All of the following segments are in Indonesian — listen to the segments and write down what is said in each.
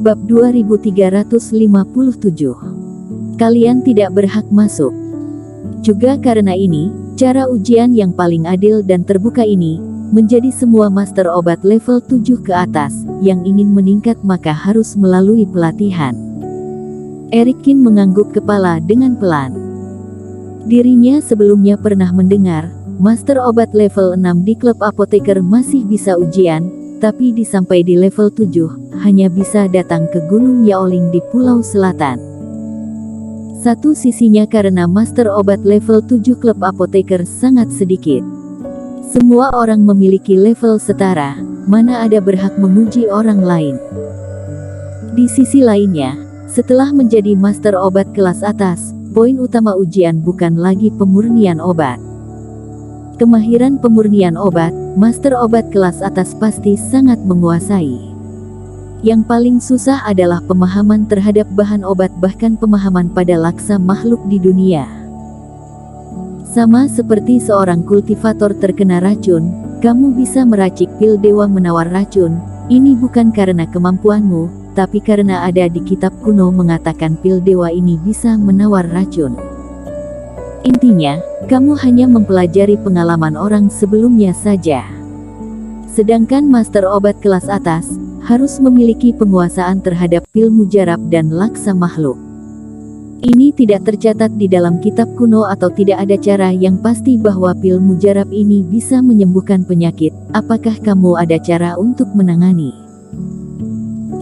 Bab 2357. Kalian tidak berhak masuk. Juga karena ini, cara ujian yang paling adil dan terbuka ini, menjadi semua master obat level 7 ke atas, yang ingin meningkat maka harus melalui pelatihan. Erikin mengangguk kepala dengan pelan. Dirinya sebelumnya pernah mendengar, master obat level 6 di klub apoteker masih bisa ujian, tapi disampai di level 7, hanya bisa datang ke Gunung Yaoling di Pulau Selatan. Satu sisinya karena master obat level 7 klub apoteker sangat sedikit. Semua orang memiliki level setara, mana ada berhak menguji orang lain. Di sisi lainnya, setelah menjadi master obat kelas atas, poin utama ujian bukan lagi pemurnian obat. Kemahiran pemurnian obat, master obat kelas atas pasti sangat menguasai. Yang paling susah adalah pemahaman terhadap bahan obat bahkan pemahaman pada laksa makhluk di dunia. Sama seperti seorang kultivator terkena racun, kamu bisa meracik pil dewa menawar racun, ini bukan karena kemampuanmu, tapi karena ada di kitab kuno mengatakan pil dewa ini bisa menawar racun. Intinya, kamu hanya mempelajari pengalaman orang sebelumnya saja. Sedangkan master obat kelas atas, harus memiliki penguasaan terhadap pil mujarab dan laksa makhluk. Ini tidak tercatat di dalam kitab kuno atau tidak ada cara yang pasti bahwa pil mujarab ini bisa menyembuhkan penyakit. Apakah kamu ada cara untuk menangani?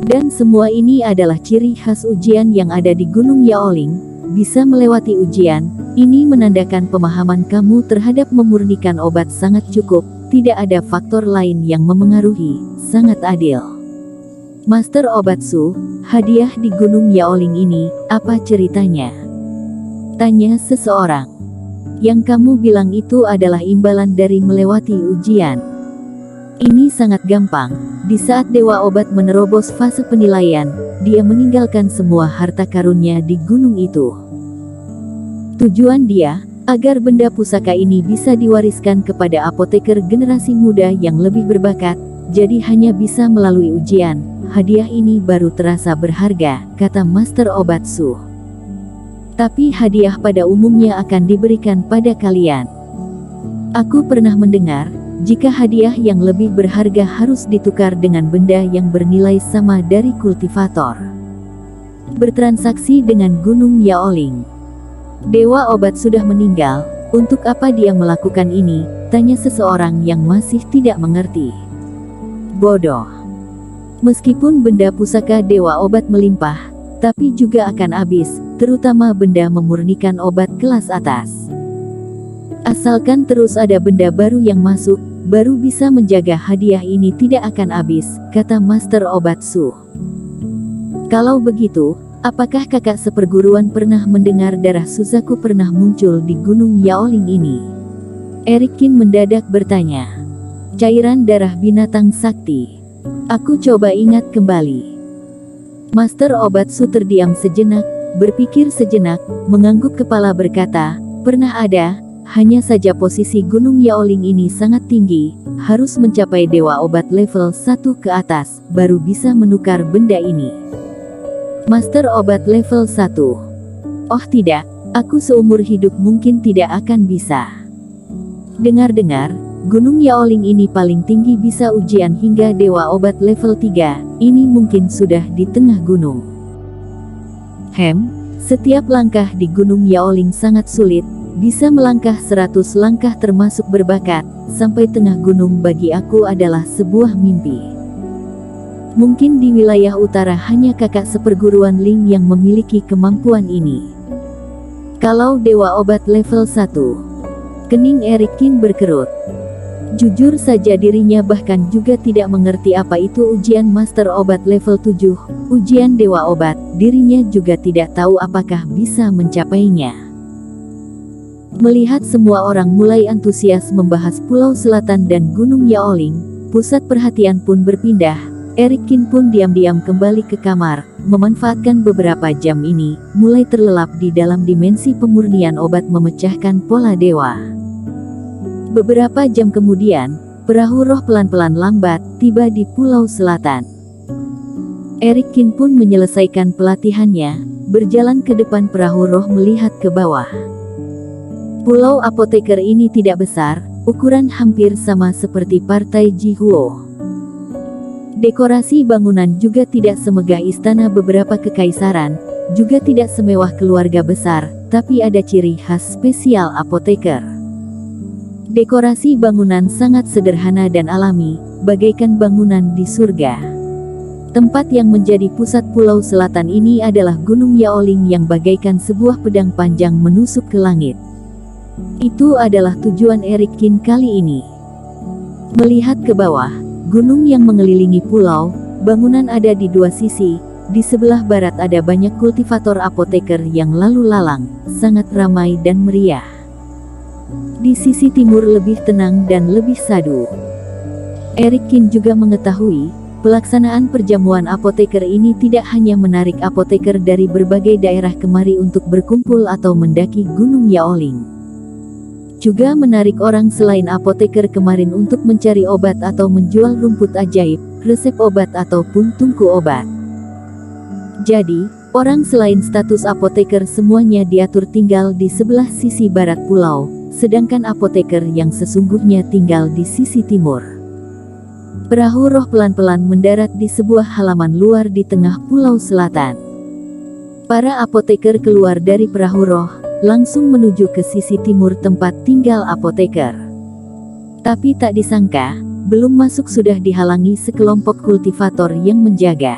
Dan semua ini adalah ciri khas ujian yang ada di Gunung Yaoling. Bisa melewati ujian, ini menandakan pemahaman kamu terhadap memurnikan obat sangat cukup, tidak ada faktor lain yang memengaruhi, sangat adil. Master Obat Su, hadiah di Gunung Yaoling ini, apa ceritanya? Tanya seseorang. Yang kamu bilang itu adalah imbalan dari melewati ujian. Ini sangat gampang, di saat Dewa Obat menerobos fase penilaian, dia meninggalkan semua harta karunnya di gunung itu. Tujuan dia, agar benda pusaka ini bisa diwariskan kepada apoteker generasi muda yang lebih berbakat, jadi hanya bisa melalui ujian. Hadiah ini baru terasa berharga, kata Master Obat Su. Tapi hadiah pada umumnya akan diberikan pada kalian. Aku pernah mendengar, jika hadiah yang lebih berharga harus ditukar dengan benda yang bernilai sama dari kultivator. Bertransaksi dengan Gunung Yaoling. Dewa Obat sudah meninggal, untuk apa dia melakukan ini? Tanya seseorang yang masih tidak mengerti. Bodoh. Meskipun benda pusaka Dewa Obat melimpah, tapi juga akan habis, terutama benda memurnikan obat kelas atas. Asalkan terus ada benda baru yang masuk, baru bisa menjaga hadiah ini tidak akan habis, kata Master Obat Su. Kalau begitu, apakah kakak seperguruan pernah mendengar darah Suzaku pernah muncul di Gunung Yaoling ini? Erikin mendadak bertanya. Cairan darah binatang sakti. Aku coba ingat kembali. Master Obat Su terdiam sejenak, berpikir sejenak, mengangguk kepala berkata, pernah ada, hanya saja posisi Gunung Yaoling ini sangat tinggi, harus mencapai Dewa Obat level 1 ke atas, baru bisa menukar benda ini. Master Obat level 1. Oh tidak, aku seumur hidup mungkin tidak akan bisa. Dengar-dengar, Gunung Yaoling ini paling tinggi bisa ujian hingga Dewa Obat level 3, ini mungkin sudah di tengah gunung. Setiap langkah di Gunung Yaoling sangat sulit, bisa melangkah 100 langkah termasuk berbakat, sampai tengah gunung bagi aku adalah sebuah mimpi. Mungkin di wilayah utara hanya kakak seperguruan Ling yang memiliki kemampuan ini. Kalau Dewa Obat level 1, kening Erikin berkerut. Jujur saja dirinya bahkan juga tidak mengerti apa itu ujian Master Obat level 7, ujian Dewa Obat, dirinya juga tidak tahu apakah bisa mencapainya. Melihat semua orang mulai antusias membahas Pulau Selatan dan Gunung Yaoling, pusat perhatian pun berpindah, Erikin pun diam-diam kembali ke kamar, memanfaatkan beberapa jam ini, mulai terlelap di dalam dimensi pemurnian obat memecahkan pola dewa. Beberapa jam kemudian, perahu roh pelan-pelan lambat, tiba di Pulau Selatan. Eric Kin pun menyelesaikan pelatihannya, berjalan ke depan perahu roh melihat ke bawah. Pulau apoteker ini tidak besar, ukuran hampir sama seperti partai Jihuo. Dekorasi bangunan juga tidak semegah istana beberapa kekaisaran, juga tidak semewah keluarga besar, tapi ada ciri khas spesial apoteker. Dekorasi bangunan sangat sederhana dan alami, bagaikan bangunan di surga. Tempat yang menjadi pusat pulau selatan ini adalah Gunung Yaoling yang bagaikan sebuah pedang panjang menusuk ke langit. Itu adalah tujuan Eric Kin kali ini. Melihat ke bawah, gunung yang mengelilingi pulau, bangunan ada di dua sisi. Di sebelah barat ada banyak kultivator apoteker yang lalu lalang, sangat ramai dan meriah. Di sisi timur lebih tenang dan lebih sadu. Eric Kin juga mengetahui, pelaksanaan perjamuan apoteker ini tidak hanya menarik apoteker dari berbagai daerah kemari untuk berkumpul atau mendaki Gunung Yaoling. Juga menarik orang selain apoteker kemarin untuk mencari obat atau menjual rumput ajaib, resep obat ataupun tungku obat. Jadi, orang selain status apoteker semuanya diatur tinggal di sebelah sisi barat pulau, sedangkan apoteker yang sesungguhnya tinggal di sisi timur. Perahu roh pelan-pelan mendarat di sebuah halaman luar di tengah pulau selatan. Para apoteker keluar dari perahu roh, langsung menuju ke sisi timur tempat tinggal apoteker. Tapi tak disangka, belum masuk sudah dihalangi sekelompok kultivator yang menjaga.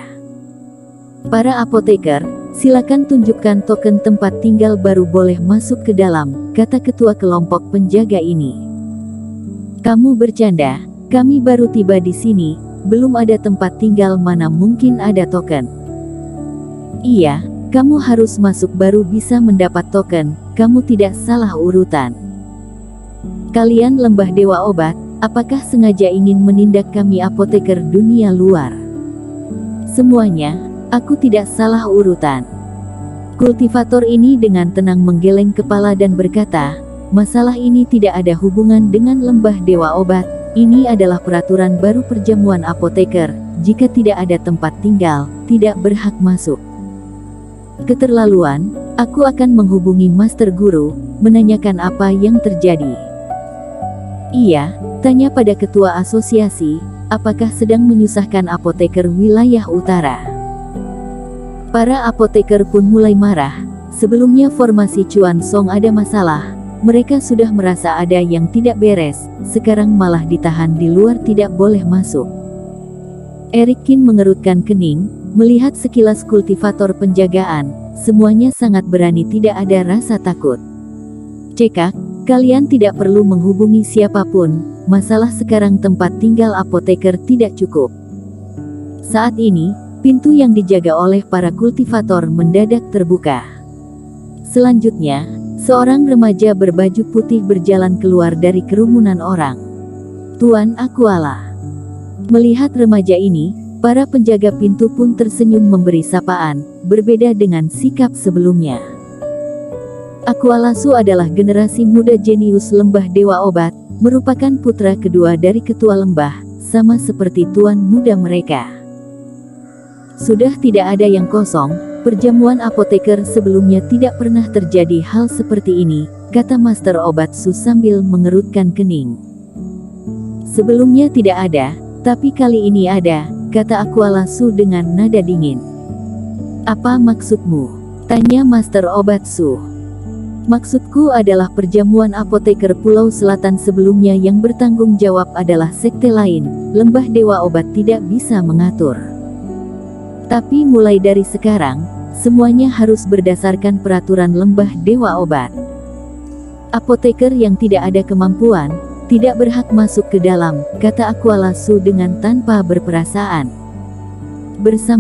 Para apoteker, silakan tunjukkan token tempat tinggal baru boleh masuk ke dalam, kata ketua kelompok penjaga ini. Kamu bercanda, kami baru tiba di sini, belum ada tempat tinggal, mana mungkin ada token. Iya, kamu harus masuk baru bisa mendapat token, kamu tidak salah urutan. Kalian lembah dewa obat, apakah sengaja ingin menindak kami apoteker dunia luar? Semuanya, aku tidak salah urutan. Kultivator ini dengan tenang menggeleng kepala dan berkata, masalah ini tidak ada hubungan dengan lembah dewa obat, ini adalah peraturan baru perjamuan apoteker, jika tidak ada tempat tinggal, tidak berhak masuk. Keterlaluan, aku akan menghubungi Master Guru, menanyakan apa yang terjadi. Iya, tanya pada ketua asosiasi, apakah sedang menyusahkan apoteker wilayah utara. Para apoteker pun mulai marah, sebelumnya formasi Chuan Song ada masalah, mereka sudah merasa ada yang tidak beres, sekarang malah ditahan di luar tidak boleh masuk. Eric Kin mengerutkan kening, melihat sekilas kultivator penjagaan, semuanya sangat berani tidak ada rasa takut. Cekak, kalian tidak perlu menghubungi siapapun, masalah sekarang tempat tinggal apoteker tidak cukup. Saat ini, pintu yang dijaga oleh para kultivator mendadak terbuka. Selanjutnya, seorang remaja berbaju putih berjalan keluar dari kerumunan orang. Tuan Aquala. Melihat remaja ini, para penjaga pintu pun tersenyum memberi sapaan, berbeda dengan sikap sebelumnya. Aquala Su adalah generasi muda jenius lembah dewa obat, merupakan putra kedua dari ketua lembah, sama seperti tuan muda mereka. Sudah tidak ada yang kosong, perjamuan apoteker sebelumnya tidak pernah terjadi hal seperti ini, kata Master Obat Su sambil mengerutkan kening. Sebelumnya tidak ada, tapi kali ini ada, kata Aquala Su dengan nada dingin. Apa maksudmu? Tanya Master Obat Su. Maksudku adalah perjamuan apoteker Pulau Selatan sebelumnya yang bertanggung jawab adalah sekte lain, lembah dewa obat tidak bisa mengatur. Tapi mulai dari sekarang, semuanya harus berdasarkan peraturan lembah dewa obat. Apoteker yang tidak ada kemampuan, tidak berhak masuk ke dalam, kata Aquala Su dengan tanpa berperasaan. Bersama